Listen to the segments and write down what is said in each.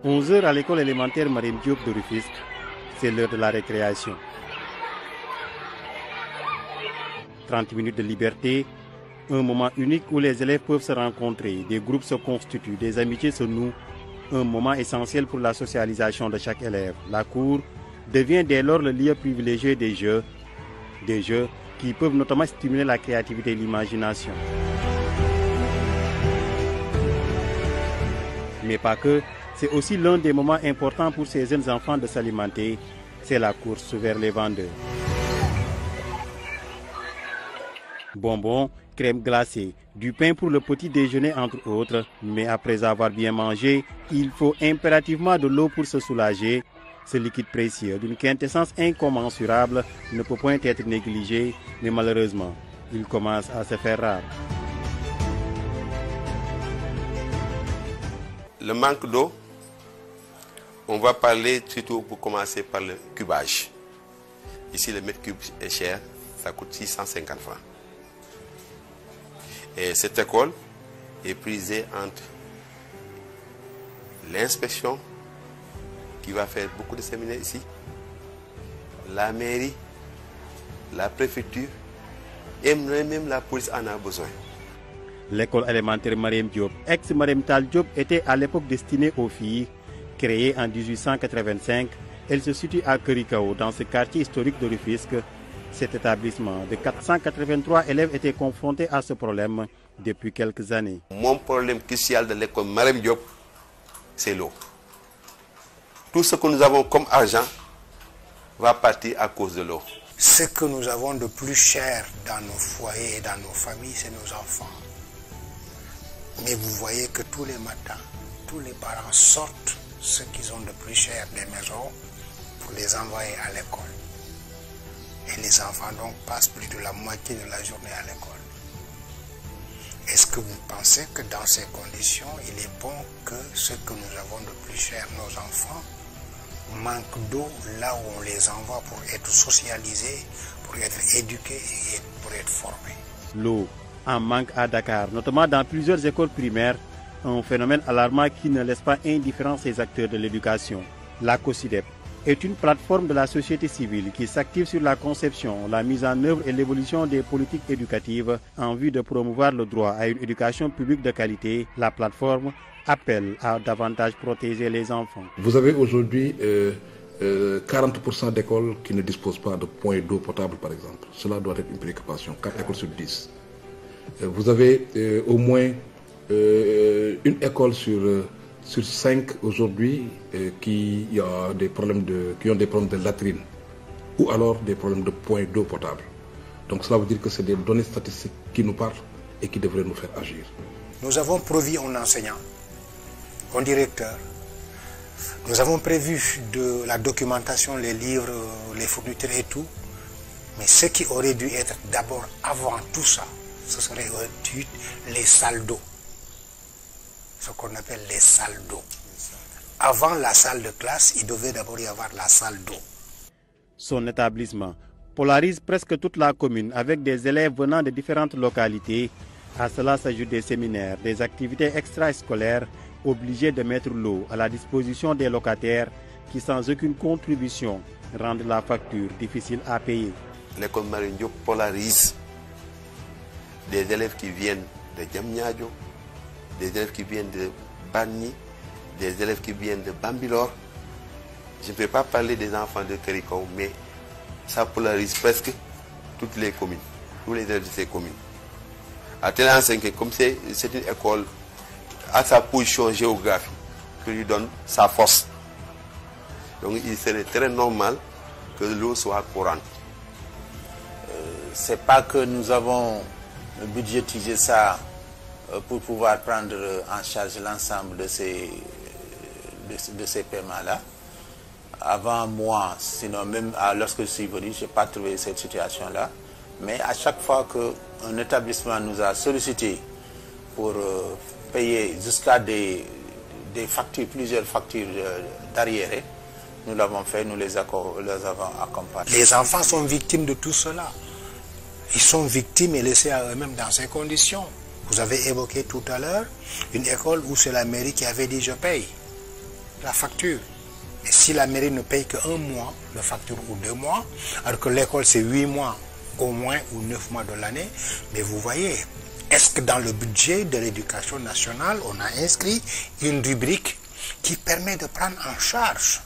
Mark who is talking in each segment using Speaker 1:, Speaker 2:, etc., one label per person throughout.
Speaker 1: 11 heures à l'école élémentaire Marième Diop de Rufisque, c'est l'heure de la récréation. 30 minutes de liberté, un moment unique où les élèves peuvent se rencontrer, des groupes se constituent, des amitiés se nouent, un moment essentiel pour la socialisation de chaque élève. La cour devient dès lors le lieu privilégié des jeux qui peuvent notamment stimuler la créativité et l'imagination. Mais pas que, c'est aussi l'un des moments importants pour ces jeunes enfants de s'alimenter, c'est la course vers les vendeurs. Bonbons, crème glacée, du pain pour le petit déjeuner entre autres, mais après avoir bien mangé, il faut impérativement de l'eau pour se soulager. Ce liquide précieux d'une quintessence incommensurable ne peut point être négligé, mais malheureusement, il commence à se faire rare.
Speaker 2: Le manque d'eau, on va parler surtout pour commencer par le cubage. Ici, le mètre cube est cher, ça coûte 650 francs. Et cette école est prisée entre l'inspection, qui va faire beaucoup de séminaires ici, la mairie, la préfecture, et même la police en a besoin.
Speaker 1: L'école élémentaire Marième Diop, ex-Marième Tall Diop, était à l'époque destinée aux filles. Créée en 1885, elle se situe à Kerikao, dans ce quartier historique de Rufisque. Cet établissement de 483 élèves était confronté à ce problème depuis quelques années.
Speaker 2: Mon problème crucial de l'école Marième Diop, c'est l'eau. Tout ce que nous avons comme argent va partir à cause de l'eau.
Speaker 3: Ce que nous avons de plus cher dans nos foyers et dans nos familles, c'est nos enfants. Mais vous voyez que tous les matins, tous les parents sortent ce qu'ils ont de plus cher des maisons pour les envoyer à l'école. Et les enfants donc passent plus de la moitié de la journée à l'école. Est-ce que vous pensez que dans ces conditions, il est bon que ce que nous avons de plus cher, nos enfants, manquent d'eau là où on les envoie pour être socialisés, pour être éduqués et pour être formés?
Speaker 1: L'eau en manque à Dakar, notamment dans plusieurs écoles primaires, un phénomène alarmant qui ne laisse pas indifférents ces acteurs de l'éducation. La COSYDEP est une plateforme de la société civile qui s'active sur la conception, la mise en œuvre et l'évolution des politiques éducatives en vue de promouvoir le droit à une éducation publique de qualité. La plateforme appelle à davantage protéger les enfants.
Speaker 4: Vous avez aujourd'hui 40% d'écoles qui ne disposent pas de points d'eau potable, par exemple. Cela doit être une préoccupation, 4 écoles sur 10. Vous avez au moins une école sur 5 aujourd'hui qui ont des problèmes de latrine ou alors des problèmes de points d'eau potable. Donc cela veut dire que c'est des données statistiques qui nous parlent et qui devraient nous faire agir.
Speaker 3: Nous avons provu un enseignant, un directeur. Nous avons prévu de la documentation, les livres, les fournitures et tout. Mais ce qui aurait dû être d'abord avant tout ça, ce serait les salles d'eau. Ce qu'on appelle les salles d'eau. Avant la salle de classe, il devait d'abord y avoir la salle d'eau.
Speaker 1: Son établissement polarise presque toute la commune avec des élèves venant de différentes localités. À cela s'ajoutent des séminaires, des activités extrascolaires obligées de mettre l'eau à la disposition des locataires qui, sans aucune contribution, rendent la facture difficile à payer.
Speaker 2: L'école Marième Diop polarise des élèves qui viennent de Diamniadio, des élèves qui viennent de Bargny, des élèves qui viennent de Bambilor. Je ne peux pas parler des enfants de Kerikao, mais ça polarise presque toutes les communes, tous les élèves de ces communes. À tel enseigne que comme c'est une école à sa position géographique que lui donne sa force. Donc il serait très normal que l'eau soit courante.
Speaker 5: C'est pas que nous avons budgétisé ça pour pouvoir prendre en charge l'ensemble de ces paiements-là. Avant moi, sinon même lorsque je suis venu, je n'ai pas trouvé cette situation-là. Mais à chaque fois qu'un établissement nous a sollicité pour payer jusqu'à des factures, plusieurs factures d'arriérés, nous l'avons fait, nous les avons accompagnés.
Speaker 3: Les enfants sont victimes de tout cela. Ils sont victimes et laissés à eux-mêmes dans ces conditions. Vous avez évoqué tout à l'heure une école où c'est la mairie qui avait dit « je paye ». la facture. Et si la mairie ne paye qu'un mois de facture ou 2 mois, alors que l'école c'est 8 mois au moins ou 9 mois de l'année, mais vous voyez, est-ce que dans le budget de l'éducation nationale, on a inscrit une rubrique qui permet de prendre en charge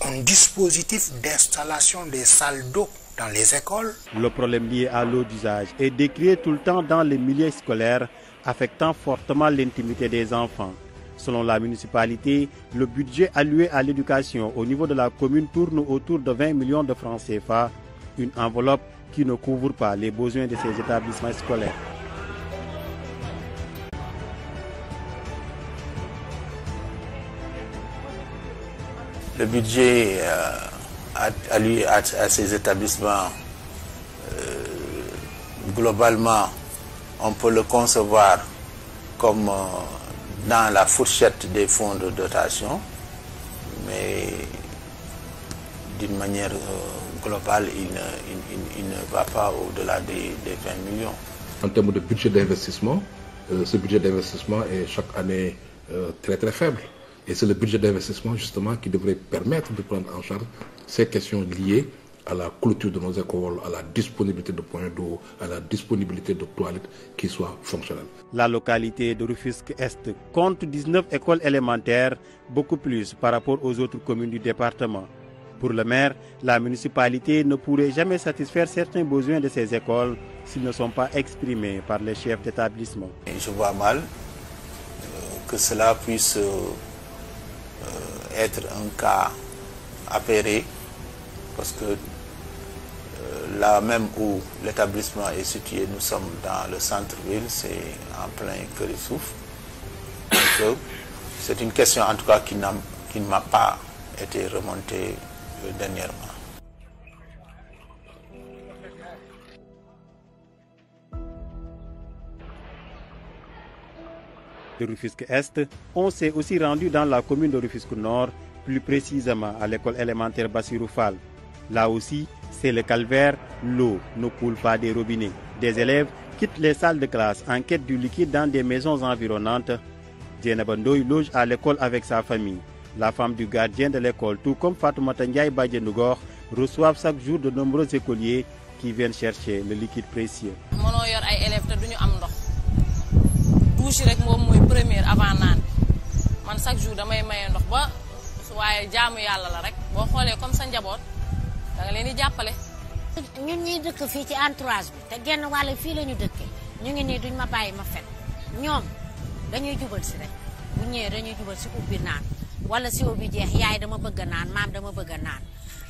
Speaker 3: un dispositif d'installation des salles d'eau dans les écoles?
Speaker 1: Le problème lié à l'eau d'usage est décrié tout le temps dans les milieux scolaires, affectant fortement l'intimité des enfants. Selon la municipalité, le budget alloué à l'éducation au niveau de la commune tourne autour de 20 millions de francs CFA, une enveloppe qui ne couvre pas les besoins de ces établissements scolaires.
Speaker 5: Le budget alloué à ces établissements, globalement, on peut le concevoir comme dans la fourchette des fonds de dotation, mais d'une manière globale, il ne va pas au-delà des 20 millions.
Speaker 4: En termes de budget d'investissement, ce budget d'investissement est chaque année très très faible. Et c'est le budget d'investissement justement qui devrait permettre de prendre en charge ces questions liées à la clôture de nos écoles, à la disponibilité de points d'eau, à la disponibilité de toilettes qui soient fonctionnelles.
Speaker 1: La localité de Rufisque-Est compte 19 écoles élémentaires, beaucoup plus par rapport aux autres communes du département. Pour le maire, la municipalité ne pourrait jamais satisfaire certains besoins de ces écoles s'ils ne sont pas exprimés par les chefs d'établissement.
Speaker 5: Je vois mal que cela puisse être un cas appairé, parce que là même où l'établissement est situé, nous sommes dans le centre-ville, c'est en plein cœur et souffle. Donc c'est une question en tout cas qui ne m'a pas été remontée dernièrement.
Speaker 1: De Rufisque-Est, on s'est aussi rendu dans la commune de Rufisque-Nord, plus précisément à l'école élémentaire Bassirou Fall. Là aussi, c'est le calvaire, l'eau ne coule pas des robinets. Des élèves quittent les salles de classe en quête du liquide dans des maisons environnantes. Dieynaba Ndoye loge à l'école avec sa famille. La femme du gardien de l'école, tout comme Fatoumata Ndiaye Badianougor, reçoivent chaque jour de nombreux écoliers qui viennent chercher le liquide précieux.
Speaker 6: douche rek moom mooy première avant naan man chaque jour damay maye ndox ba waaye jaamu yàlla la rek boo xoolee comme sa njaboot da nga leen di jàppale.
Speaker 7: ñun ñuy dëkk fii ci entourage bi te genn wàll fii la ñu dëkkee ñu ngi nii duñ ma bàyyi ma fen ñoom dañuy jubal si rek bu ñëwee dañuy jubal si ubbi naan wala si ubbi jeex yaay dama bëgg a naan maam dama bëgg a naan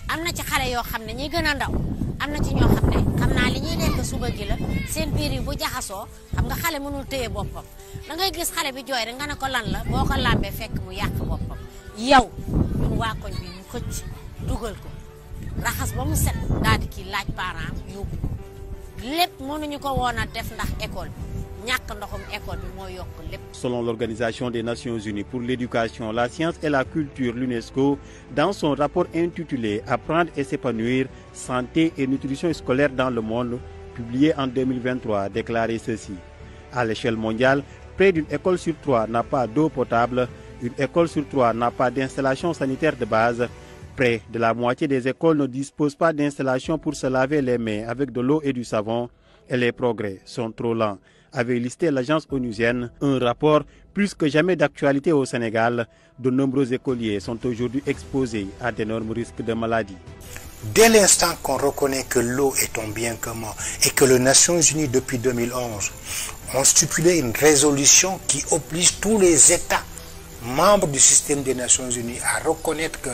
Speaker 7: am na ci xale yoo xam ne ñi gën a ndaw am na ci ñoo xam ne xam naa li ñuy lekk suba gi la seen biir yi bu jaxasoo xam nga xale mënul téye boppam da ngay gis xale bi jooy rek nga ne ko lan la boo ko làmbee fekk mu yàq boppam yow ñun waa koñ bi ñu xëcc dugal ko raxas ba mu set daal di kii laaj parent yóbbu lépp mënuñu ko woon a def ndax école bi ñàkk ndoxum école bi moo yokk lépp.
Speaker 1: Selon l'Organisation des Nations Unies pour l'éducation, la science et la culture, l'UNESCO, dans son rapport intitulé « Apprendre et s'épanouir, santé et nutrition scolaire dans le monde », publié en 2023, déclaré ceci. À l'échelle mondiale, près d'une école sur 3 n'a pas d'eau potable, une école sur 3 n'a pas d'installation sanitaire de base, près de la moitié des écoles ne disposent pas d'installation pour se laver les mains avec de l'eau et du savon, et les progrès sont trop lents, avait listé l'agence onusienne, un rapport plus que jamais d'actualité au Sénégal. De nombreux écoliers sont aujourd'hui exposés à d'énormes risques de maladie.
Speaker 3: Dès l'instant qu'on reconnaît que l'eau est un bien commun et que les Nations Unies depuis 2011 ont stipulé une résolution qui oblige tous les États membres du système des Nations Unies à reconnaître que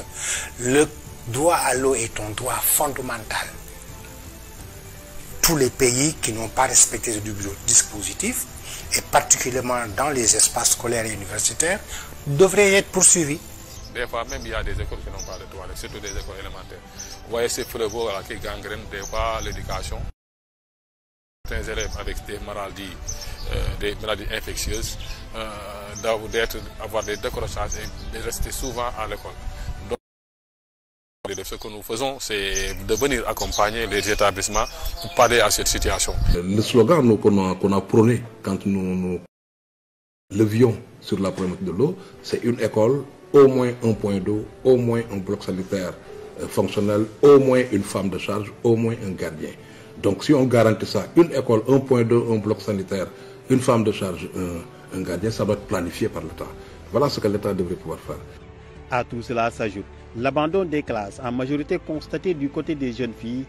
Speaker 3: le droit à l'eau est un droit fondamental. Tous les pays qui n'ont pas respecté ce dispositif, et particulièrement dans les espaces scolaires et universitaires, devraient être poursuivis.
Speaker 8: Des fois même il y a des écoles qui n'ont pas de toilettes, surtout des écoles élémentaires. Vous voyez ces fleuves qui gangrènent des fois l'éducation. Certains élèves avec des maladies infectieuses, avoir des décrochages et de rester souvent à l'école. Ce que nous faisons, c'est de venir accompagner les établissements pour pallier à cette situation.
Speaker 4: Le slogan qu'on a prôné quand nous levions sur la problématique de l'eau, c'est une école au moins un point d'eau, au moins un bloc sanitaire fonctionnel, au moins une femme de charge, au moins un gardien. Donc si on garantit ça, une école, un point d'eau, un bloc sanitaire, une femme de charge, un gardien, ça doit être planifié par l'État. Voilà ce que l'État devrait pouvoir faire.
Speaker 1: À tout cela s'ajoute l'abandon des classes, en majorité constaté du côté des jeunes filles.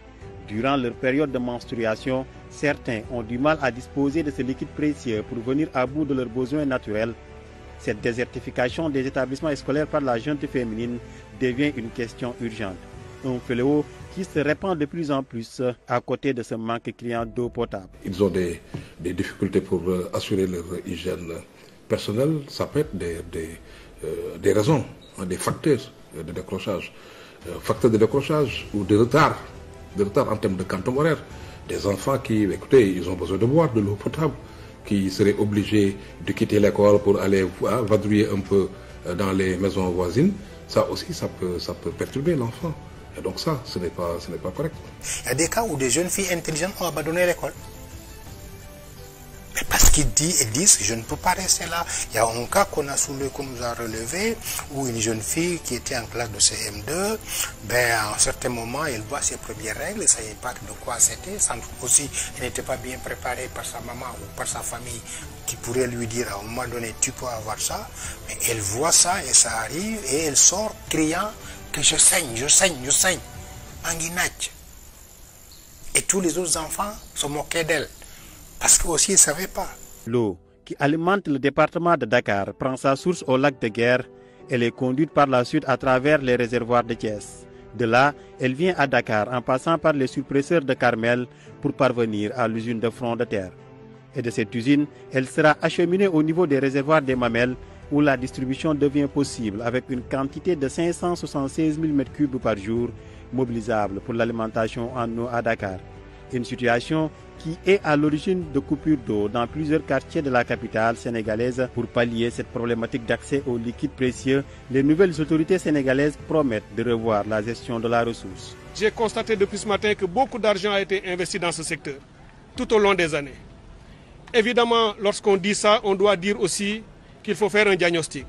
Speaker 1: Durant leur période de menstruation, certains ont du mal à disposer de ce liquide précieux pour venir à bout de leurs besoins naturels. Cette désertification des établissements scolaires par la junte féminine devient une question urgente. Un fléau qui se répand de plus en plus à côté de ce manque criant d'eau potable.
Speaker 4: Ils ont des difficultés pour assurer leur hygiène personnelle. Ça peut être des raisons, des facteurs de décrochage. Facteurs de décrochage ou de retard en termes de quantum horaire. Des enfants qui, écoutez, ils ont besoin de boire de l'eau potable, qui seraient obligés de quitter l'école pour aller vadrouiller un peu dans les maisons voisines. Ça aussi, ça peut perturber l'enfant. Et donc ça, ce n'est pas correct.
Speaker 3: Il y a des cas où des jeunes filles intelligentes ont abandonné l'école. Mais parce qu'ils disent, je ne peux pas rester là. Il y a un cas qu'on nous a relevé, où une jeune fille qui était en classe de CM2, à un certain moment, elle voit ses premières règles, elle ne savait pas de quoi c'était. Aussi, elle n'était pas bien préparée par sa maman ou par sa famille, qui pourrait lui dire à un moment donné, tu peux avoir ça. Mais elle voit ça et ça arrive, et elle sort criant que je saigne, Anguinach. Et tous les autres enfants se moquaient d'elle. Parce qu'eux aussi, ils ne savaient pas.
Speaker 1: L'eau qui alimente le département de Dakar prend sa source au lac de Guerre. Elle est conduite par la suite à travers les réservoirs de Thiès. De là, elle vient à Dakar en passant par les surpresseurs de Carmel pour parvenir à l'usine de Front de Terre. Et de cette usine, elle sera acheminée au niveau des réservoirs des Mamelles où la distribution devient possible avec une quantité de 576 000 m3 par jour mobilisable pour l'alimentation en eau à Dakar. Une situation qui est à l'origine de coupures d'eau dans plusieurs quartiers de la capitale sénégalaise. Pour pallier cette problématique d'accès aux liquides précieux, les nouvelles autorités sénégalaises promettent de revoir la gestion de la ressource.
Speaker 9: J'ai constaté depuis ce matin que beaucoup d'argent a été investi dans ce secteur, tout au long des années. Évidemment, lorsqu'on dit ça, on doit dire aussi qu'il faut faire un diagnostic,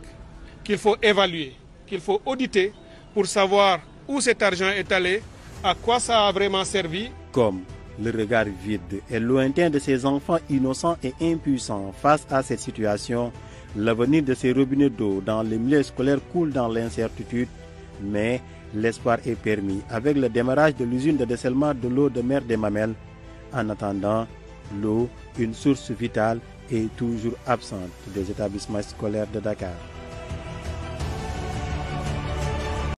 Speaker 9: qu'il faut évaluer, qu'il faut auditer pour savoir où cet argent est allé, à quoi ça a vraiment servi.
Speaker 1: Comme le regard vide et lointain de ces enfants innocents et impuissants face à cette situation, l'avenir de ces robinets d'eau dans les milieux scolaires coule dans l'incertitude, mais l'espoir est permis avec le démarrage de l'usine de dessalement de l'eau de mer des Mamelles. En attendant, l'eau, une source vitale, est toujours absente des établissements scolaires de Dakar.